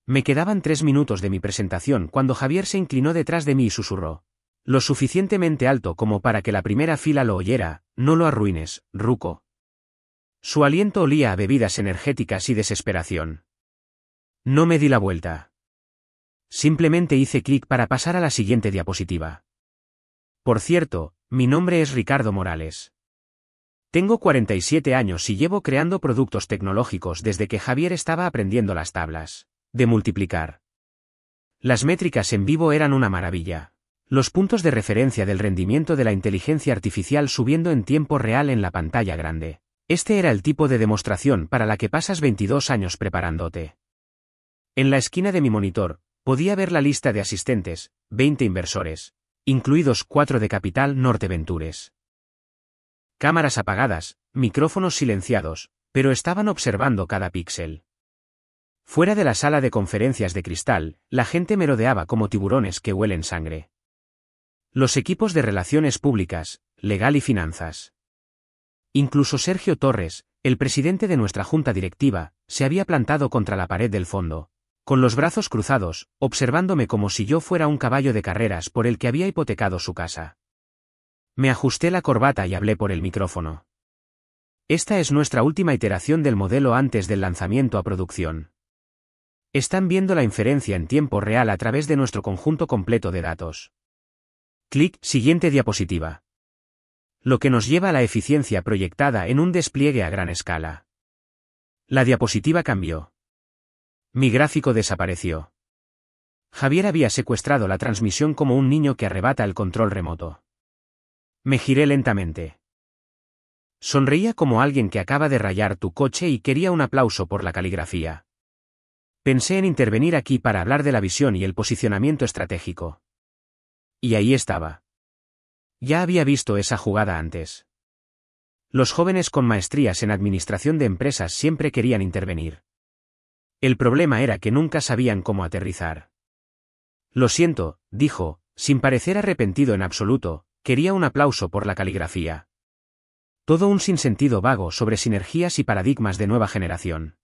Me quedaban 3 minutos de mi presentación cuando Javier se inclinó detrás de mí y susurró. Lo suficientemente alto como para que la primera fila lo oyera: no lo arruines, ruco. Su aliento olía a bebidas energéticas y desesperación. No me di la vuelta. Simplemente hice clic para pasar a la siguiente diapositiva. Por cierto, mi nombre es Ricardo Morales. Tengo 47 años y llevo creando productos tecnológicos desde que Javier estaba aprendiendo las tablas de multiplicar. Las métricas en vivo eran una maravilla. Los puntos de referencia del rendimiento de la inteligencia artificial subiendo en tiempo real en la pantalla grande. Este era el tipo de demostración para la que pasas 22 años preparándote. En la esquina de mi monitor, podía ver la lista de asistentes, 20 inversores, incluidos 4 de Capital Norte Ventures. Cámaras apagadas, micrófonos silenciados, pero estaban observando cada píxel. Fuera de la sala de conferencias de cristal, la gente merodeaba como tiburones que huelen sangre. Los equipos de relaciones públicas, legal y finanzas. Incluso Sergio Torres, el presidente de nuestra junta directiva, se había plantado contra la pared del fondo, con los brazos cruzados, observándome como si yo fuera un caballo de carreras por el que había hipotecado su casa. Me ajusté la corbata y hablé por el micrófono. Esta es nuestra última iteración del modelo antes del lanzamiento a producción. Están viendo la inferencia en tiempo real a través de nuestro conjunto completo de datos. Clic, siguiente diapositiva. Lo que nos lleva a la eficiencia proyectada en un despliegue a gran escala. La diapositiva cambió. Mi gráfico desapareció. Javier había secuestrado la transmisión como un niño que arrebata el control remoto. Me giré lentamente. Sonreía como alguien que acaba de rayar tu coche y quería un aplauso por la caligrafía. Pensé en intervenir aquí para hablar de la visión y el posicionamiento estratégico. Y ahí estaba. Ya había visto esa jugada antes. Los jóvenes con maestrías en administración de empresas siempre querían intervenir. El problema era que nunca sabían cómo aterrizar. Lo siento, dijo, sin parecer arrepentido en absoluto, quería un aplauso por la caligrafía. Todo un sinsentido vago sobre sinergias y paradigmas de nueva generación.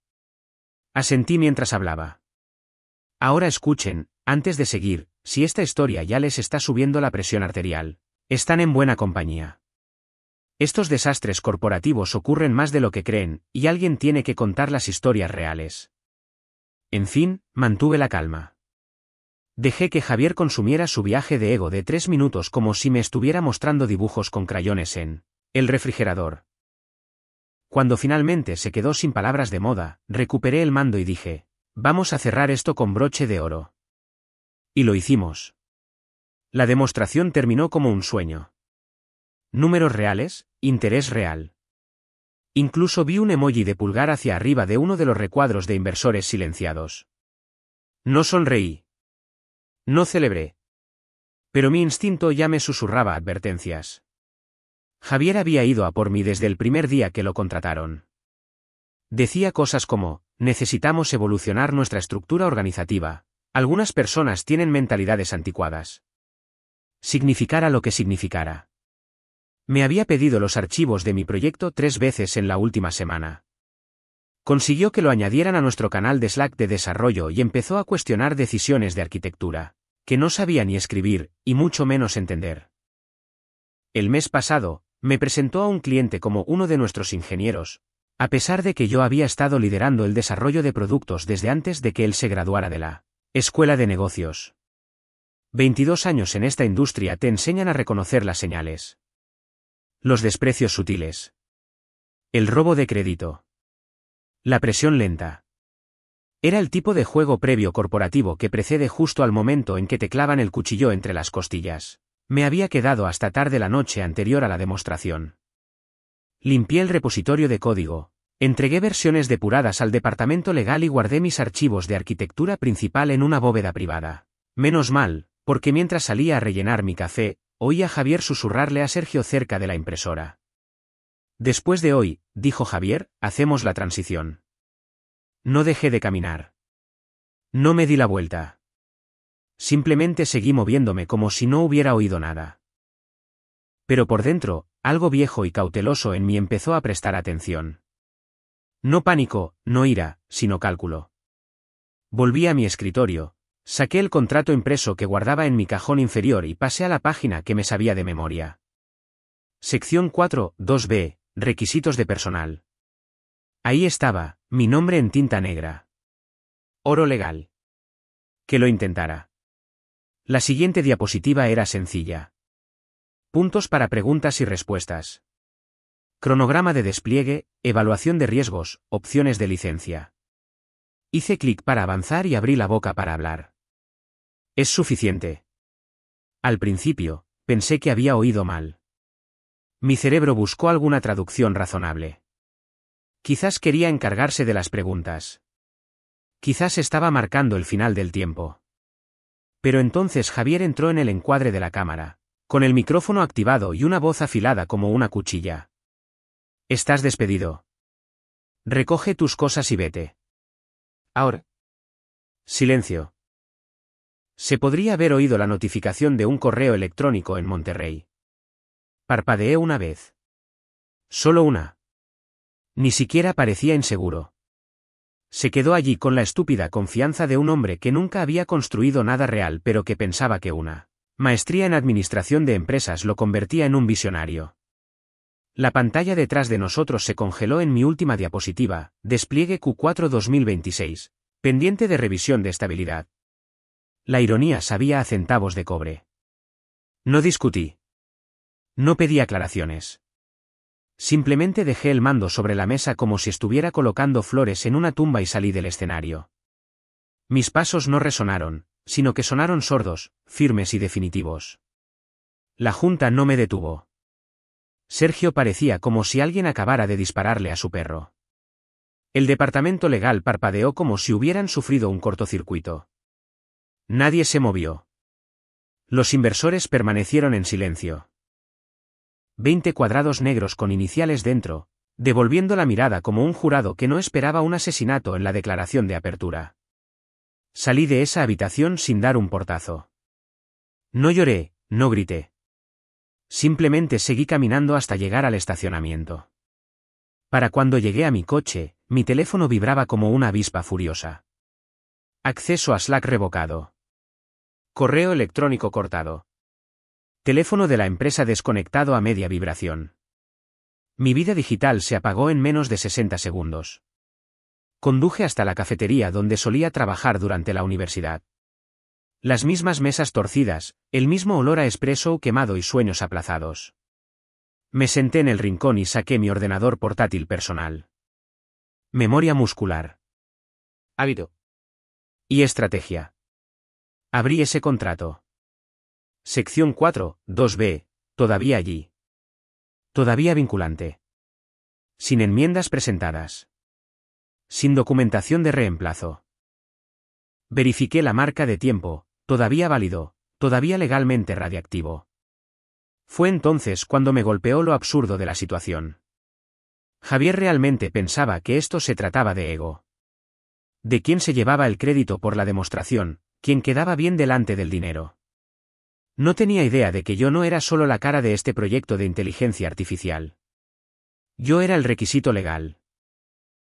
Asentí mientras hablaba. Ahora escuchen, antes de seguir, si esta historia ya les está subiendo la presión arterial. Están en buena compañía. Estos desastres corporativos ocurren más de lo que creen, y alguien tiene que contar las historias reales. En fin, mantuve la calma. Dejé que Javier consumiera su viaje de ego de 3 minutos como si me estuviera mostrando dibujos con crayones en el refrigerador. Cuando finalmente se quedó sin palabras de moda, recuperé el mando y dije, vamos a cerrar esto con broche de oro. Y lo hicimos. La demostración terminó como un sueño. Números reales, interés real. Incluso vi un emoji de pulgar hacia arriba de uno de los recuadros de inversores silenciados. No sonreí. No celebré. Pero mi instinto ya me susurraba advertencias. Javier había ido a por mí desde el primer día que lo contrataron. Decía cosas como, necesitamos evolucionar nuestra estructura organizativa. Algunas personas tienen mentalidades anticuadas. Significara lo que significara. Me había pedido los archivos de mi proyecto 3 veces en la última semana. Consiguió que lo añadieran a nuestro canal de Slack de desarrollo y empezó a cuestionar decisiones de arquitectura, que no sabía ni escribir, y mucho menos entender. El mes pasado, me presentó a un cliente como uno de nuestros ingenieros, a pesar de que yo había estado liderando el desarrollo de productos desde antes de que él se graduara de la Escuela de Negocios. 22 años en esta industria te enseñan a reconocer las señales. Los desprecios sutiles. El robo de crédito. La presión lenta. Era el tipo de juego previo corporativo que precede justo al momento en que te clavan el cuchillo entre las costillas. Me había quedado hasta tarde la noche anterior a la demostración. Limpié el repositorio de código, entregué versiones depuradas al departamento legal y guardé mis archivos de arquitectura principal en una bóveda privada. Menos mal, porque mientras salía a rellenar mi café, oí a Javier susurrarle a Sergio cerca de la impresora. Después de hoy, dijo Javier, hacemos la transición. No dejé de caminar. No me di la vuelta. Simplemente seguí moviéndome como si no hubiera oído nada. Pero por dentro, algo viejo y cauteloso en mí empezó a prestar atención. No pánico, no ira, sino cálculo. Volví a mi escritorio, saqué el contrato impreso que guardaba en mi cajón inferior y pasé a la página que me sabía de memoria. Sección 4, 2b, requisitos de personal. Ahí estaba, mi nombre en tinta negra. Oro legal. Que lo intentara. La siguiente diapositiva era sencilla. Puntos para preguntas y respuestas. Cronograma de despliegue, evaluación de riesgos, opciones de licencia. Hice clic para avanzar y abrí la boca para hablar. Es suficiente. Al principio, pensé que había oído mal. Mi cerebro buscó alguna traducción razonable. Quizás quería encargarse de las preguntas. Quizás estaba marcando el final del tiempo. Pero entonces Javier entró en el encuadre de la cámara, con el micrófono activado y una voz afilada como una cuchilla. Estás despedido. Recoge tus cosas y vete. Ahora. Silencio. Se podría haber oído la notificación de un correo electrónico en Monterrey. Parpadeé una vez. Solo una. Ni siquiera parecía inseguro. Se quedó allí con la estúpida confianza de un hombre que nunca había construido nada real pero que pensaba que una maestría en administración de empresas lo convertía en un visionario. La pantalla detrás de nosotros se congeló en mi última diapositiva, despliegue Q4 2026, pendiente de revisión de estabilidad. La ironía sabía a centavos de cobre. No discutí. No pedí aclaraciones. Simplemente dejé el mando sobre la mesa como si estuviera colocando flores en una tumba y salí del escenario. Mis pasos no resonaron, sino que sonaron sordos, firmes y definitivos. La junta no me detuvo. Sergio parecía como si alguien acabara de dispararle a su perro. El departamento legal parpadeó como si hubieran sufrido un cortocircuito. Nadie se movió. Los inversores permanecieron en silencio. 20 cuadrados negros con iniciales dentro, devolviendo la mirada como un jurado que no esperaba un asesinato en la declaración de apertura. Salí de esa habitación sin dar un portazo. No lloré, no grité. Simplemente seguí caminando hasta llegar al estacionamiento. Para cuando llegué a mi coche, mi teléfono vibraba como una avispa furiosa. Acceso a Slack revocado. Correo electrónico cortado. Teléfono de la empresa desconectado a media vibración. Mi vida digital se apagó en menos de 60 segundos. Conduje hasta la cafetería donde solía trabajar durante la universidad. Las mismas mesas torcidas, el mismo olor a espresso quemado y sueños aplazados. Me senté en el rincón y saqué mi ordenador portátil personal. Memoria muscular. Hábito. Y estrategia. Abrí ese contrato. Sección 4, 2b, todavía allí. Todavía vinculante. Sin enmiendas presentadas. Sin documentación de reemplazo. Verifiqué la marca de tiempo, todavía válido, todavía legalmente radiactivo. Fue entonces cuando me golpeó lo absurdo de la situación. Javier realmente pensaba que esto se trataba de ego. De quién se llevaba el crédito por la demostración, quién quedaba bien delante del dinero. No tenía idea de que yo no era solo la cara de este proyecto de inteligencia artificial. Yo era el requisito legal.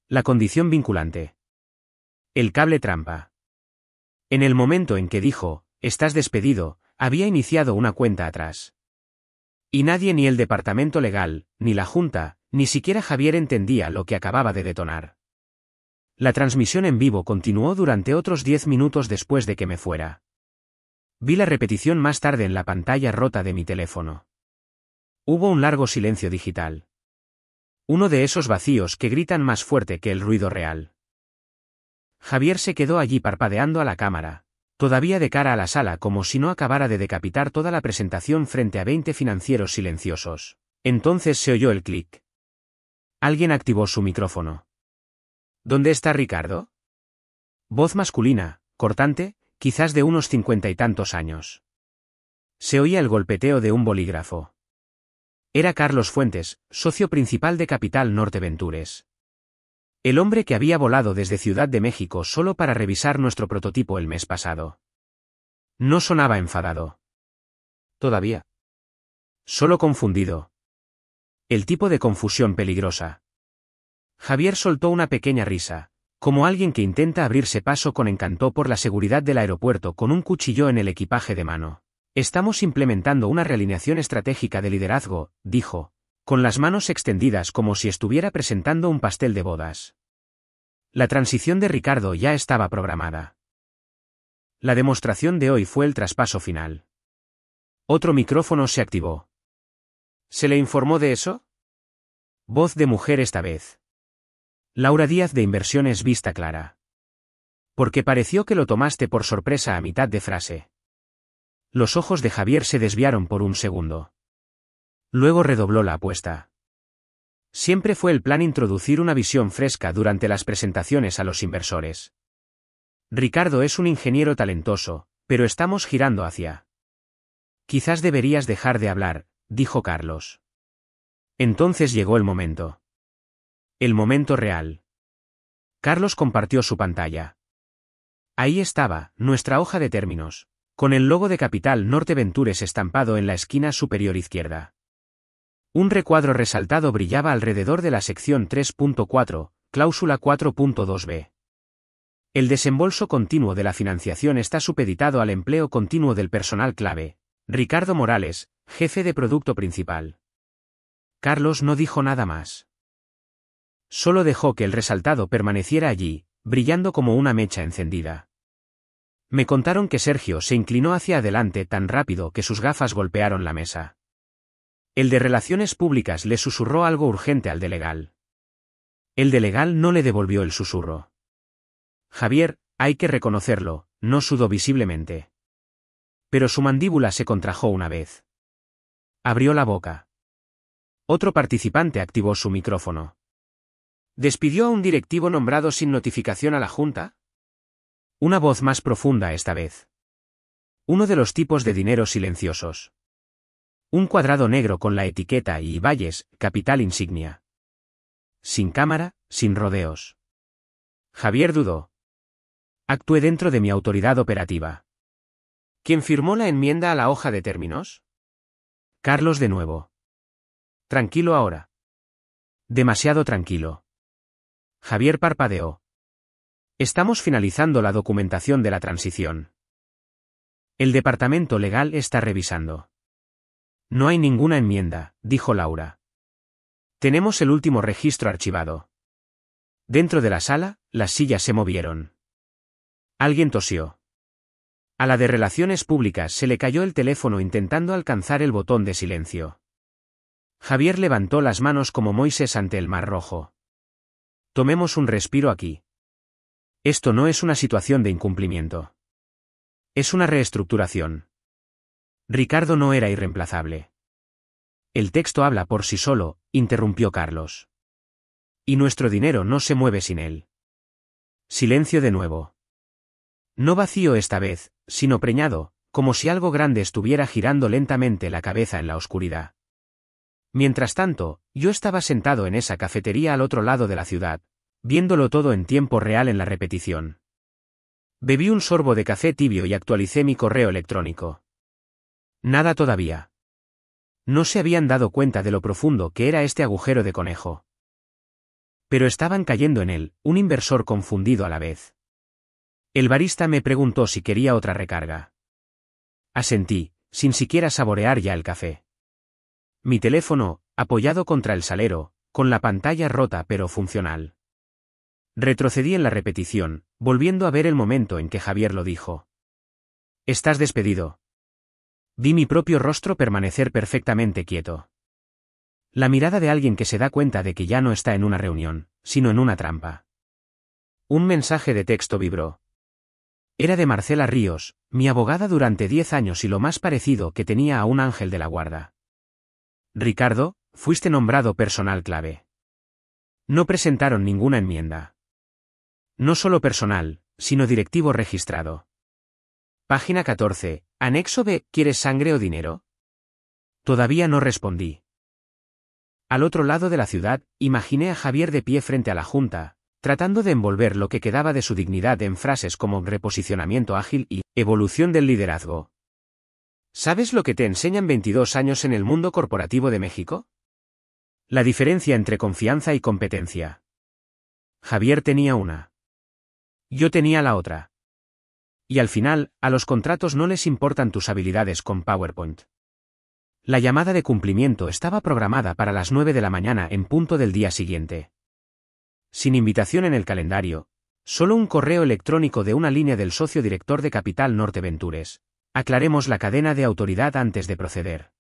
La condición vinculante. El cable trampa. En el momento en que dijo, estás despedido, había iniciado una cuenta atrás. Y nadie, ni el departamento legal, ni la junta, ni siquiera Javier entendía lo que acababa de detonar. La transmisión en vivo continuó durante otros 10 minutos después de que me fuera. Vi la repetición más tarde en la pantalla rota de mi teléfono. Hubo un largo silencio digital. Uno de esos vacíos que gritan más fuerte que el ruido real. Javier se quedó allí parpadeando a la cámara, todavía de cara a la sala como si no acabara de decapitar toda la presentación frente a 20 financieros silenciosos. Entonces se oyó el clic. Alguien activó su micrófono. ¿Dónde está Ricardo? Voz masculina, cortante, quizás de unos 50 y tantos años. Se oía el golpeteo de un bolígrafo. Era Carlos Fuentes, socio principal de Capital Norte Ventures. El hombre que había volado desde Ciudad de México solo para revisar nuestro prototipo el mes pasado. No sonaba enfadado. Todavía. Solo confundido. El tipo de confusión peligrosa. Javier soltó una pequeña risa, Como alguien que intenta abrirse paso con encanto por la seguridad del aeropuerto con un cuchillo en el equipaje de mano. Estamos implementando una realineación estratégica de liderazgo, dijo, con las manos extendidas como si estuviera presentando un pastel de bodas. La transición de Ricardo ya estaba programada. La demostración de hoy fue el traspaso final. Otro micrófono se activó. ¿Se le informó de eso? Voz de mujer esta vez. Laura Díaz de Inversiones Vista Clara. Porque pareció que lo tomaste por sorpresa a mitad de frase. Los ojos de Javier se desviaron por un segundo. Luego redobló la apuesta. Siempre fue el plan introducir una visión fresca durante las presentaciones a los inversores. Ricardo es un ingeniero talentoso, pero estamos girando hacia. Quizás deberías dejar de hablar, dijo Carlos. Entonces llegó el momento. El momento real. Carlos compartió su pantalla. Ahí estaba, nuestra hoja de términos, con el logo de Capital Norte Ventures estampado en la esquina superior izquierda. Un recuadro resaltado brillaba alrededor de la sección 3.4, cláusula 4.2b. El desembolso continuo de la financiación está supeditado al empleo continuo del personal clave. Ricardo Morales, jefe de producto principal. Carlos no dijo nada más. Solo dejó que el resaltado permaneciera allí, brillando como una mecha encendida. Me contaron que Sergio se inclinó hacia adelante tan rápido que sus gafas golpearon la mesa. El de Relaciones Públicas le susurró algo urgente al de Legal. El de Legal no le devolvió el susurro. Javier, hay que reconocerlo, no sudó visiblemente. Pero su mandíbula se contrajo una vez. Abrió la boca. Otro participante activó su micrófono. ¿Despidió a un directivo nombrado sin notificación a la Junta? Una voz más profunda esta vez. Uno de los tipos de dinero silenciosos. Un cuadrado negro con la etiqueta y Valles, capital insignia. Sin cámara, sin rodeos. Javier dudó. Actué dentro de mi autoridad operativa. ¿Quién firmó la enmienda a la hoja de términos? Carlos de nuevo. Tranquilo ahora. Demasiado tranquilo. Javier parpadeó. Estamos finalizando la documentación de la transición. El departamento legal está revisando. No hay ninguna enmienda, dijo Laura. Tenemos el último registro archivado. Dentro de la sala, las sillas se movieron. Alguien tosió. A la de Relaciones Públicas se le cayó el teléfono intentando alcanzar el botón de silencio. Javier levantó las manos como Moisés ante el Mar Rojo. Tomemos un respiro aquí. Esto no es una situación de incumplimiento. Es una reestructuración. Ricardo no era irreemplazable. El texto habla por sí solo, interrumpió Carlos. Y nuestro dinero no se mueve sin él. Silencio de nuevo. No vacío esta vez, sino preñado, como si algo grande estuviera girando lentamente la cabeza en la oscuridad. Mientras tanto, yo estaba sentado en esa cafetería al otro lado de la ciudad, viéndolo todo en tiempo real en la repetición. Bebí un sorbo de café tibio y actualicé mi correo electrónico. Nada todavía. No se habían dado cuenta de lo profundo que era este agujero de conejo. Pero estaban cayendo en él, un inversor confundido a la vez. El barista me preguntó si quería otra recarga. Asentí, sin siquiera saborear ya el café. Mi teléfono, apoyado contra el salero, con la pantalla rota pero funcional. Retrocedí en la repetición, volviendo a ver el momento en que Javier lo dijo. Estás despedido. Vi mi propio rostro permanecer perfectamente quieto. La mirada de alguien que se da cuenta de que ya no está en una reunión, sino en una trampa. Un mensaje de texto vibró. Era de Marcela Ríos, mi abogada durante 10 años y lo más parecido que tenía a un ángel de la guarda. Ricardo, fuiste nombrado personal clave. No presentaron ninguna enmienda. No solo personal, sino directivo registrado. Página 14, anexo B, ¿quieres sangre o dinero? Todavía no respondí. Al otro lado de la ciudad, imaginé a Javier de pie frente a la Junta, tratando de envolver lo que quedaba de su dignidad en frases como reposicionamiento ágil y evolución del liderazgo. ¿Sabes lo que te enseñan 22 años en el mundo corporativo de México? La diferencia entre confianza y competencia. Javier tenía una. Yo tenía la otra. Y al final, a los contratos no les importan tus habilidades con PowerPoint. La llamada de cumplimiento estaba programada para las 9 de la mañana en punto del día siguiente. Sin invitación en el calendario, solo un correo electrónico de una línea del socio director de Capital Norte Ventures. Aclaremos la cadena de autoridad antes de proceder.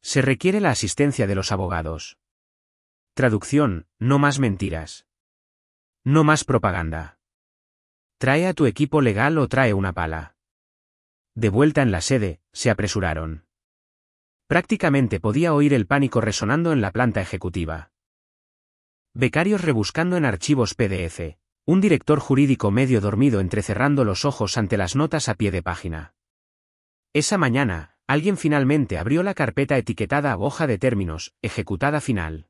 Se requiere la asistencia de los abogados. Traducción: no más mentiras. No más propaganda. Trae a tu equipo legal o trae una pala. De vuelta en la sede, se apresuraron. Prácticamente podía oír el pánico resonando en la planta ejecutiva. Becarios rebuscando en archivos PDF, un director jurídico medio dormido entrecerrando los ojos ante las notas a pie de página. Esa mañana, alguien finalmente abrió la carpeta etiquetada hoja de términos, ejecutada final.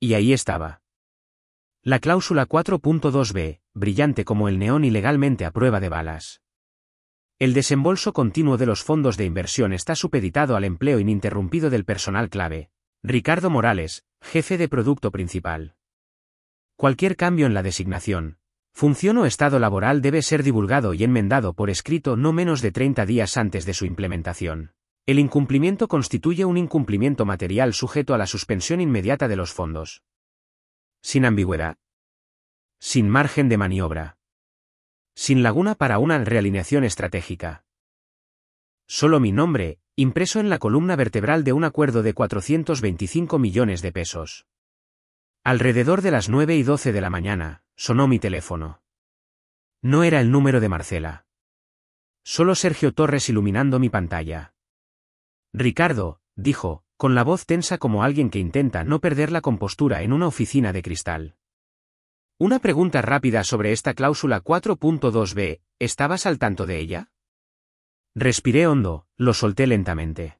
Y ahí estaba. La cláusula 4.2b, brillante como el neón y legalmente a prueba de balas. El desembolso continuo de los fondos de inversión está supeditado al empleo ininterrumpido del personal clave. Ricardo Morales, jefe de producto principal. Cualquier cambio en la designación, función o estado laboral debe ser divulgado y enmendado por escrito no menos de 30 días antes de su implementación. El incumplimiento constituye un incumplimiento material sujeto a la suspensión inmediata de los fondos. Sin ambigüedad. Sin margen de maniobra. Sin laguna para una realineación estratégica. Solo mi nombre, impreso en la columna vertebral de un acuerdo de 425 millones de pesos. Alrededor de las 9:12 de la mañana, sonó mi teléfono. No era el número de Marcela. Solo Sergio Torres iluminando mi pantalla. Ricardo, dijo, con la voz tensa como alguien que intenta no perder la compostura en una oficina de cristal. Una pregunta rápida sobre esta cláusula 4.2b, ¿estabas al tanto de ella? Respiré hondo, lo solté lentamente.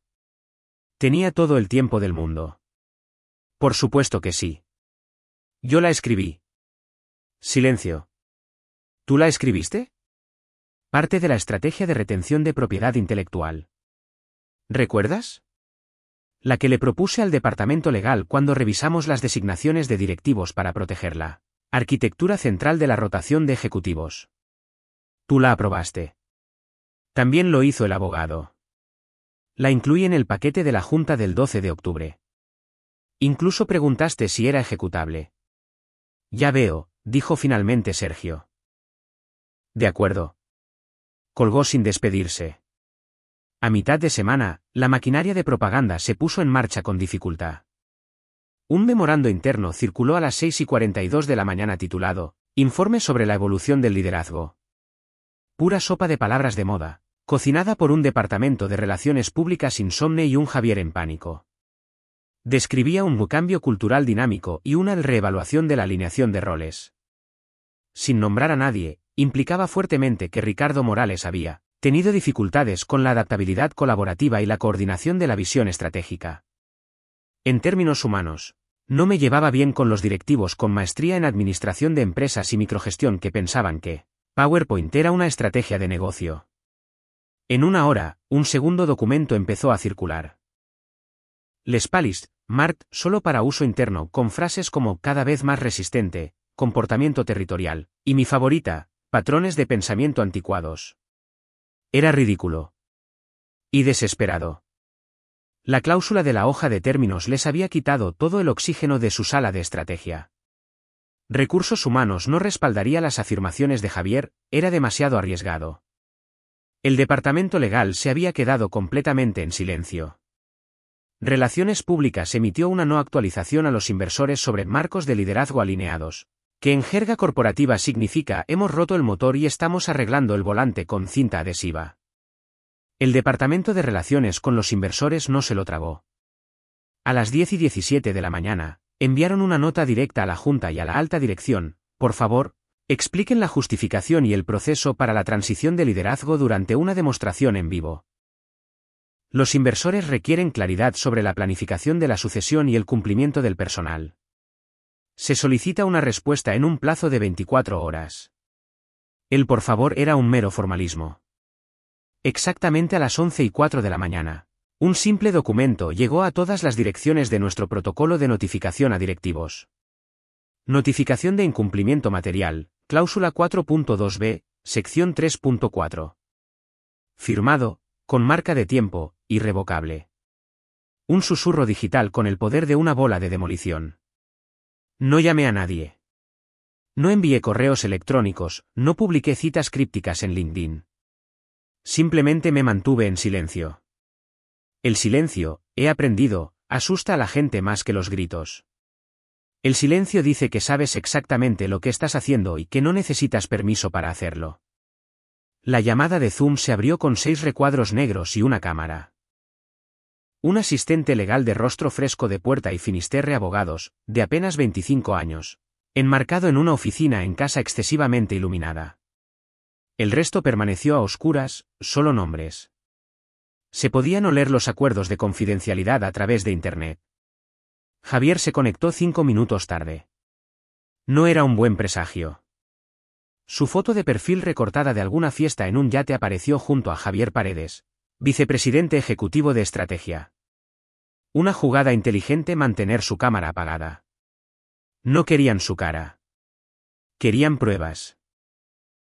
Tenía todo el tiempo del mundo. Por supuesto que sí. Yo la escribí. Silencio. ¿Tú la escribiste? Parte de la estrategia de retención de propiedad intelectual. ¿Recuerdas? La que le propuse al departamento legal cuando revisamos las designaciones de directivos para protegerla. Arquitectura central de la rotación de ejecutivos. Tú la aprobaste. También lo hizo el abogado. La incluí en el paquete de la Junta del 12 de octubre. Incluso preguntaste si era ejecutable. Ya veo, dijo finalmente Sergio. De acuerdo. Colgó sin despedirse. A mitad de semana, la maquinaria de propaganda se puso en marcha con dificultad. Un memorando interno circuló a las 6:42 de la mañana titulado, Informe sobre la evolución del liderazgo. Pura sopa de palabras de moda, cocinada por un departamento de relaciones públicas insomne y un Javier en pánico. Describía un cambio cultural dinámico y una reevaluación de la alineación de roles. Sin nombrar a nadie, implicaba fuertemente que Ricardo Morales había tenido dificultades con la adaptabilidad colaborativa y la coordinación de la visión estratégica. En términos humanos, no me llevaba bien con los directivos con maestría en administración de empresas y microgestión que pensaban que PowerPoint era una estrategia de negocio. En una hora, un segundo documento empezó a circular. Les Palis, Mart, solo para uso interno, con frases como cada vez más resistente, comportamiento territorial, y mi favorita, patrones de pensamiento anticuados. Era ridículo. Y desesperado. La cláusula de la hoja de términos les había quitado todo el oxígeno de su sala de estrategia. Recursos humanos no respaldaría las afirmaciones de Javier, era demasiado arriesgado. El departamento legal se había quedado completamente en silencio. Relaciones Públicas emitió una no actualización a los inversores sobre marcos de liderazgo alineados, que en jerga corporativa significa hemos roto el motor y estamos arreglando el volante con cinta adhesiva. El departamento de relaciones con los inversores no se lo tragó. A las 10:17 de la mañana, enviaron una nota directa a la Junta y a la alta dirección, por favor, expliquen la justificación y el proceso para la transición de liderazgo durante una demostración en vivo. Los inversores requieren claridad sobre la planificación de la sucesión y el cumplimiento del personal. Se solicita una respuesta en un plazo de 24 horas. El por favor era un mero formalismo. Exactamente a las 11:04 de la mañana, un simple documento llegó a todas las direcciones de nuestro protocolo de notificación a directivos. Notificación de incumplimiento material, Cláusula 4.2b, sección 3.4. Firmado, con marca de tiempo, irrevocable. Un susurro digital con el poder de una bola de demolición. No llamé a nadie. No envié correos electrónicos, no publiqué citas crípticas en LinkedIn. Simplemente me mantuve en silencio. El silencio, he aprendido, asusta a la gente más que los gritos. El silencio dice que sabes exactamente lo que estás haciendo y que no necesitas permiso para hacerlo. La llamada de Zoom se abrió con 6 recuadros negros y una cámara. Un asistente legal de rostro fresco de Puerta y Finisterre Abogados, de apenas 25 años, enmarcado en una oficina en casa excesivamente iluminada. El resto permaneció a oscuras, solo nombres. Se podían oler los acuerdos de confidencialidad a través de Internet. Javier se conectó 5 minutos tarde. No era un buen presagio. Su foto de perfil recortada de alguna fiesta en un yate apareció junto a Javier Paredes, vicepresidente ejecutivo de estrategia. Una jugada inteligente mantener su cámara apagada. No querían su cara. Querían pruebas.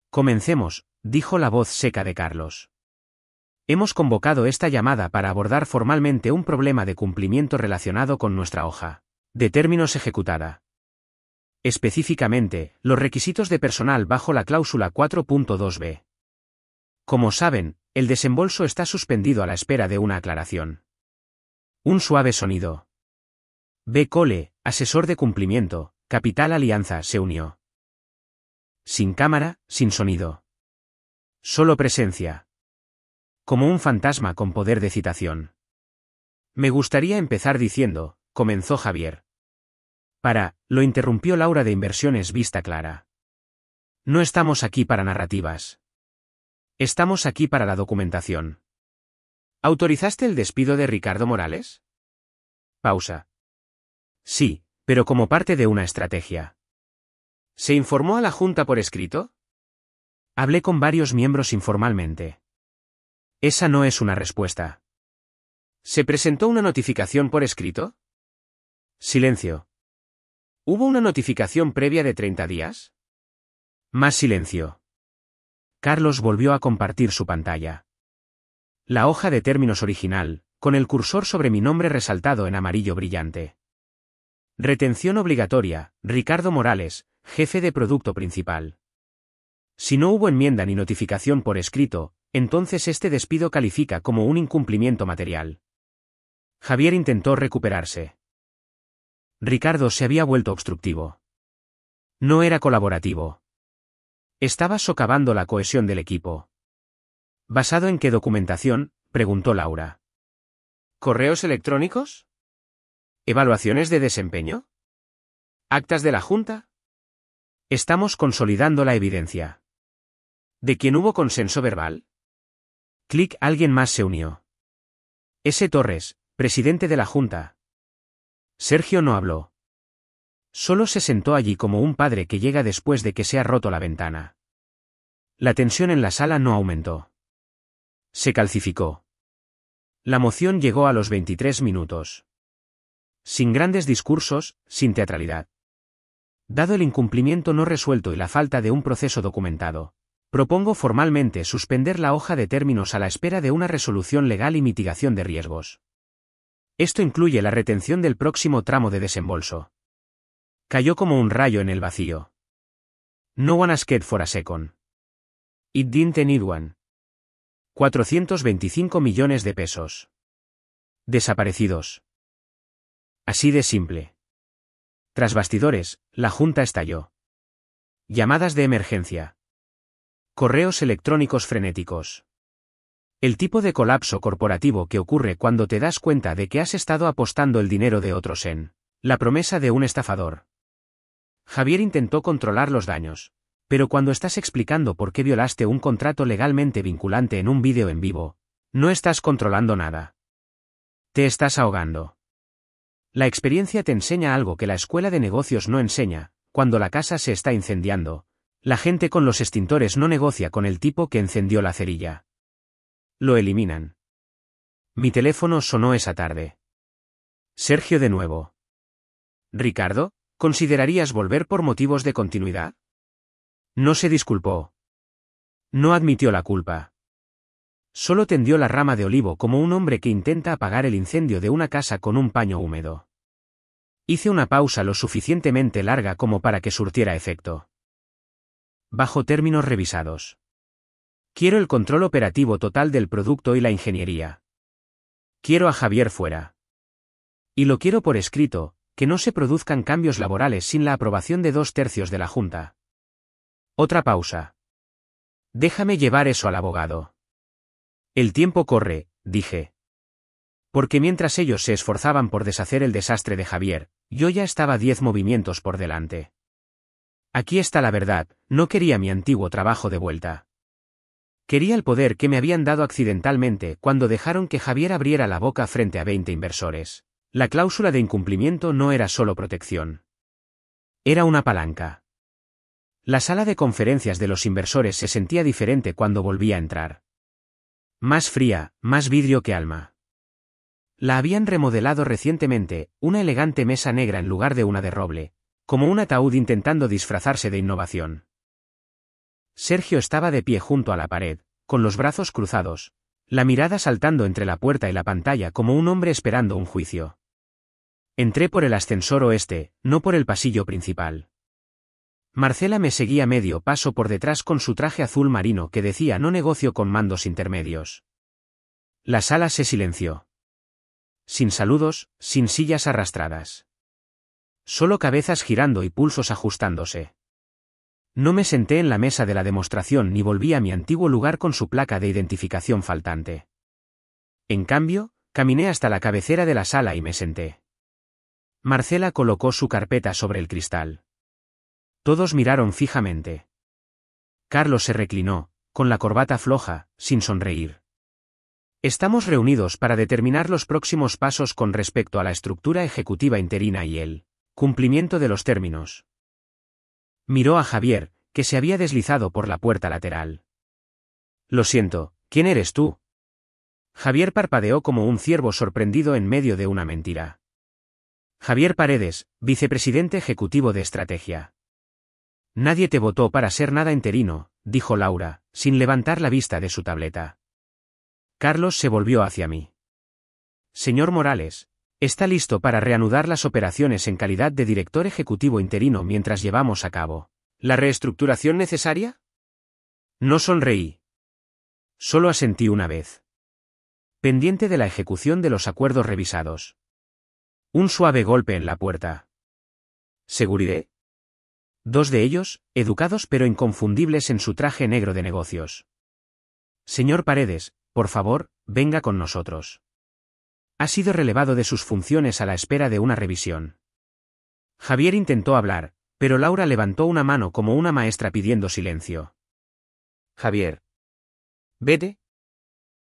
Comencemos, dijo la voz seca de Carlos. Hemos convocado esta llamada para abordar formalmente un problema de cumplimiento relacionado con nuestra hoja de términos ejecutada. Específicamente, los requisitos de personal bajo la cláusula 4.2b. Como saben, el desembolso está suspendido a la espera de una aclaración. Un suave sonido. B. Cole, asesor de cumplimiento, Capital Alianza, se unió. Sin cámara, sin sonido. Solo presencia. Como un fantasma con poder de citación. Me gustaría empezar diciendo, comenzó Javier. Lo interrumpió Laura de Inversiones Vista Clara. No estamos aquí para narrativas. Estamos aquí para la documentación. ¿Autorizaste el despido de Ricardo Morales? Pausa. Sí, pero como parte de una estrategia. ¿Se informó a la Junta por escrito? Hablé con varios miembros informalmente. Esa no es una respuesta. ¿Se presentó una notificación por escrito? Silencio. ¿Hubo una notificación previa de 30 días? Más silencio. Carlos volvió a compartir su pantalla. La hoja de términos original, con el cursor sobre mi nombre resaltado en amarillo brillante. Retención obligatoria, Ricardo Morales, jefe de producto principal. Si no hubo enmienda ni notificación por escrito, entonces este despido califica como un incumplimiento material. Javier intentó recuperarse. Ricardo se había vuelto obstructivo. No era colaborativo. Estaba socavando la cohesión del equipo. ¿Basado en qué documentación?, preguntó Laura. ¿Correos electrónicos? ¿Evaluaciones de desempeño? ¿Actas de la Junta? Estamos consolidando la evidencia. ¿De quién hubo consenso verbal? Alguien más se unió. S. Torres, presidente de la Junta. Sergio no habló. Solo se sentó allí como un padre que llega después de que se ha roto la ventana. La tensión en la sala no aumentó. Se calcificó. La moción llegó a los 23 minutos. Sin grandes discursos, sin teatralidad. Dado el incumplimiento no resuelto y la falta de un proceso documentado, propongo formalmente suspender la hoja de términos a la espera de una resolución legal y mitigación de riesgos. Esto incluye la retención del próximo tramo de desembolso. Cayó como un rayo en el vacío. No one asked for a second. It didn't need one. 425 millones de pesos. Desaparecidos. Así de simple. Tras bastidores, la Junta estalló. Llamadas de emergencia. Correos electrónicos frenéticos. El tipo de colapso corporativo que ocurre cuando te das cuenta de que has estado apostando el dinero de otros en la promesa de un estafador. Javier intentó controlar los daños, pero cuando estás explicando por qué violaste un contrato legalmente vinculante en un vídeo en vivo, no estás controlando nada. Te estás ahogando. La experiencia te enseña algo que la escuela de negocios no enseña: cuando la casa se está incendiando, la gente con los extintores no negocia con el tipo que encendió la cerilla. Lo eliminan. Mi teléfono sonó esa tarde. Sergio de nuevo. Ricardo, ¿considerarías volver por motivos de continuidad? No se disculpó. No admitió la culpa. Solo tendió la rama de olivo como un hombre que intenta apagar el incendio de una casa con un paño húmedo. Hice una pausa lo suficientemente larga como para que surtiera efecto. Bajo términos revisados. Quiero el control operativo total del producto y la ingeniería. Quiero a Javier fuera. Y lo quiero por escrito, que no se produzcan cambios laborales sin la aprobación de 2/3 de la Junta. Otra pausa. Déjame llevar eso al abogado. El tiempo corre, dije. Porque mientras ellos se esforzaban por deshacer el desastre de Javier, yo ya estaba 10 movimientos por delante. Aquí está la verdad, no quería mi antiguo trabajo de vuelta. Quería el poder que me habían dado accidentalmente cuando dejaron que Javier abriera la boca frente a 20 inversores. La cláusula de incumplimiento no era solo protección. Era una palanca. La sala de conferencias de los inversores se sentía diferente cuando volví a entrar. Más fría, más vidrio que alma. La habían remodelado recientemente, una elegante mesa negra en lugar de una de roble, como un ataúd intentando disfrazarse de innovación. Sergio estaba de pie junto a la pared, con los brazos cruzados, la mirada saltando entre la puerta y la pantalla como un hombre esperando un juicio. Entré por el ascensor oeste, no por el pasillo principal. Marcela me seguía medio paso por detrás con su traje azul marino que decía no negocio con mandos intermedios. La sala se silenció. Sin saludos, sin sillas arrastradas. Solo cabezas girando y pulsos ajustándose. No me senté en la mesa de la demostración ni volví a mi antiguo lugar con su placa de identificación faltante. En cambio, caminé hasta la cabecera de la sala y me senté. Marcela colocó su carpeta sobre el cristal. Todos miraron fijamente. Carlos se reclinó, con la corbata floja, sin sonreír. Estamos reunidos para determinar los próximos pasos con respecto a la estructura ejecutiva interina y el cumplimiento de los términos. Miró a Javier, que se había deslizado por la puerta lateral. Lo siento, ¿quién eres tú? Javier parpadeó como un ciervo sorprendido en medio de una mentira. Javier Paredes, vicepresidente ejecutivo de estrategia. Nadie te votó para ser nada interino, dijo Laura, sin levantar la vista de su tableta. Carlos se volvió hacia mí. Señor Morales, ¿está listo para reanudar las operaciones en calidad de director ejecutivo interino mientras llevamos a cabo la reestructuración necesaria? No sonreí. Solo asentí una vez. Pendiente de la ejecución de los acuerdos revisados. Un suave golpe en la puerta. ¿Seguridad? 2 de ellos, educados pero inconfundibles en su traje negro de negocios. Señor Paredes, por favor, venga con nosotros. Ha sido relevado de sus funciones a la espera de una revisión. Javier intentó hablar, pero Laura levantó una mano como una maestra pidiendo silencio. Javier. Vete.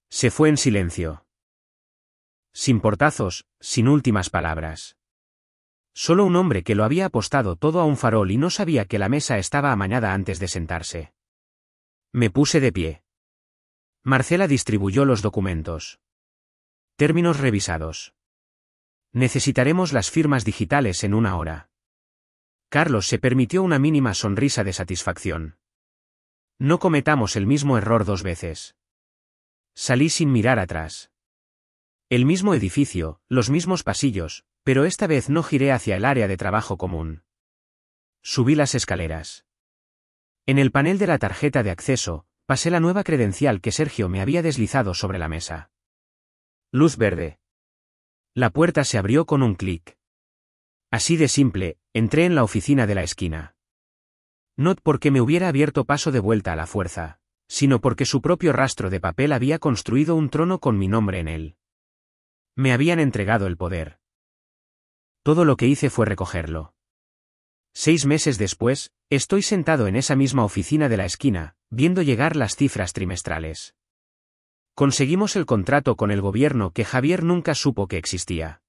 Se fue en silencio. Sin portazos, sin últimas palabras. Solo un hombre que lo había apostado todo a un farol y no sabía que la mesa estaba amañada antes de sentarse. Me puse de pie. Marcela distribuyó los documentos. Términos revisados. Necesitaremos las firmas digitales en 1 hora. Carlos se permitió una mínima sonrisa de satisfacción. No cometamos el mismo error 2 veces. Salí sin mirar atrás. El mismo edificio, los mismos pasillos, pero esta vez no giré hacia el área de trabajo común. Subí las escaleras. En el panel de la tarjeta de acceso, pasé la nueva credencial que Sergio me había deslizado sobre la mesa. Luz verde. La puerta se abrió con un clic. Así de simple, entré en la oficina de la esquina. No porque me hubiera abierto paso de vuelta a la fuerza, sino porque su propio rastro de papel había construido un trono con mi nombre en él. Me habían entregado el poder. Todo lo que hice fue recogerlo. 6 meses después, estoy sentado en esa misma oficina de la esquina, viendo llegar las cifras trimestrales. Conseguimos el contrato con el gobierno que Javier nunca supo que existía.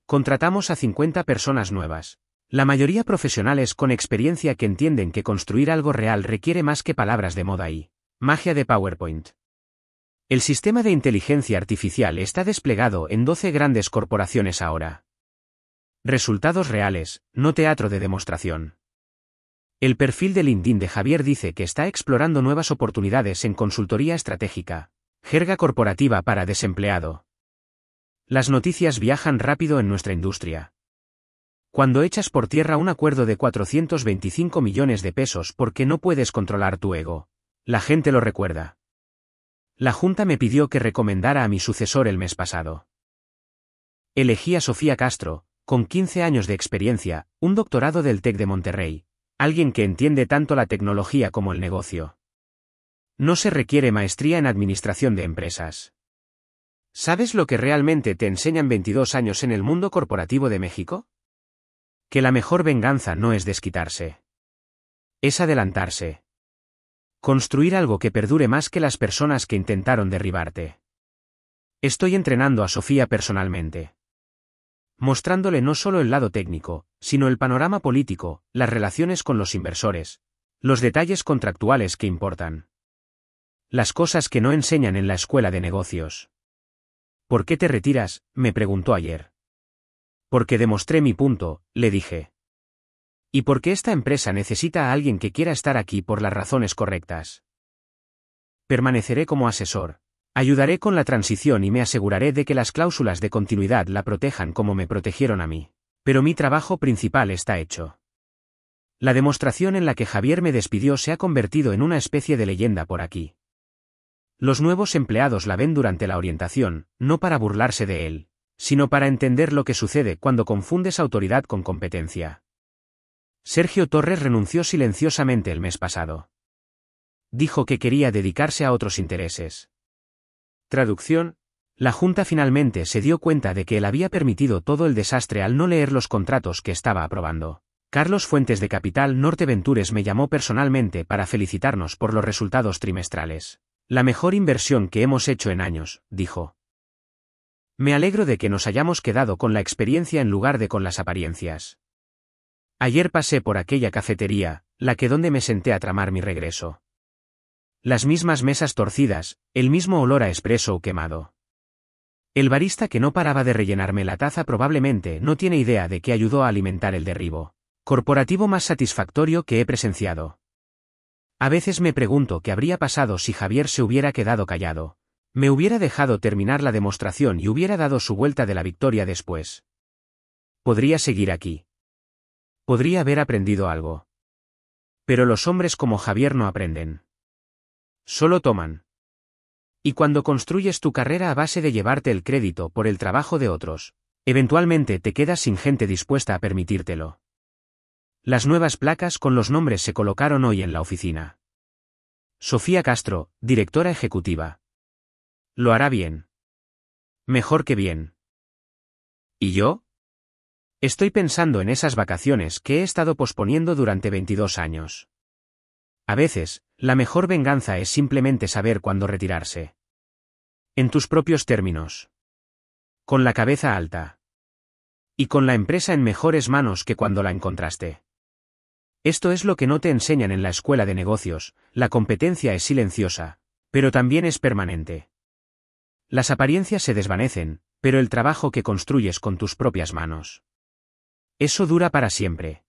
Contratamos a 50 personas nuevas, la mayoría profesionales con experiencia que entienden que construir algo real requiere más que palabras de moda y magia de PowerPoint. El sistema de inteligencia artificial está desplegado en 12 grandes corporaciones ahora. Resultados reales, no teatro de demostración. El perfil de LinkedIn de Javier dice que está explorando nuevas oportunidades en consultoría estratégica, jerga corporativa para desempleado. Las noticias viajan rápido en nuestra industria. Cuando echas por tierra un acuerdo de 425 millones de pesos porque no puedes controlar tu ego, la gente lo recuerda. La Junta me pidió que recomendara a mi sucesor el mes pasado. Elegí a Sofía Castro, con 15 años de experiencia, un doctorado del TEC de Monterrey, alguien que entiende tanto la tecnología como el negocio. No se requiere maestría en administración de empresas. ¿Sabes lo que realmente te enseñan 22 años en el mundo corporativo de México? Que la mejor venganza no es desquitarse. Es adelantarse. Construir algo que perdure más que las personas que intentaron derribarte. Estoy entrenando a Sofía personalmente. Mostrándole no solo el lado técnico, sino el panorama político, las relaciones con los inversores, los detalles contractuales que importan. Las cosas que no enseñan en la escuela de negocios. ¿Por qué te retiras?, me preguntó ayer. Porque demostré mi punto, le dije. Y porque esta empresa necesita a alguien que quiera estar aquí por las razones correctas. Permaneceré como asesor. Ayudaré con la transición y me aseguraré de que las cláusulas de continuidad la protejan como me protegieron a mí. Pero mi trabajo principal está hecho. La demostración en la que Javier me despidió se ha convertido en una especie de leyenda por aquí. Los nuevos empleados la ven durante la orientación, no para burlarse de él, sino para entender lo que sucede cuando confundes autoridad con competencia. Sergio Torres renunció silenciosamente el mes pasado. Dijo que quería dedicarse a otros intereses. Traducción: la Junta finalmente se dio cuenta de que él había permitido todo el desastre al no leer los contratos que estaba aprobando. Carlos Fuentes de Capital Norte Ventures me llamó personalmente para felicitarnos por los resultados trimestrales. La mejor inversión que hemos hecho en años, dijo. Me alegro de que nos hayamos quedado con la experiencia en lugar de con las apariencias. Ayer pasé por aquella cafetería, la que donde me senté a tramar mi regreso. Las mismas mesas torcidas, el mismo olor a espresso quemado. El barista que no paraba de rellenarme la taza probablemente no tiene idea de que ayudó a alimentar el derribo corporativo más satisfactorio que he presenciado. A veces me pregunto qué habría pasado si Javier se hubiera quedado callado. Me hubiera dejado terminar la demostración y hubiera dado su vuelta de la victoria después. Podría seguir aquí. Podría haber aprendido algo. Pero los hombres como Javier no aprenden. Solo toman. Y cuando construyes tu carrera a base de llevarte el crédito por el trabajo de otros, eventualmente te quedas sin gente dispuesta a permitírtelo. Las nuevas placas con los nombres se colocaron hoy en la oficina. Sofía Castro, directora ejecutiva. Lo hará bien. Mejor que bien. ¿Y yo? Estoy pensando en esas vacaciones que he estado posponiendo durante 22 años. A veces, la mejor venganza es simplemente saber cuándo retirarse. En tus propios términos. Con la cabeza alta. Y con la empresa en mejores manos que cuando la encontraste. Esto es lo que no te enseñan en la escuela de negocios, la competencia es silenciosa, pero también es permanente. Las apariencias se desvanecen, pero el trabajo que construyes con tus propias manos. Eso dura para siempre.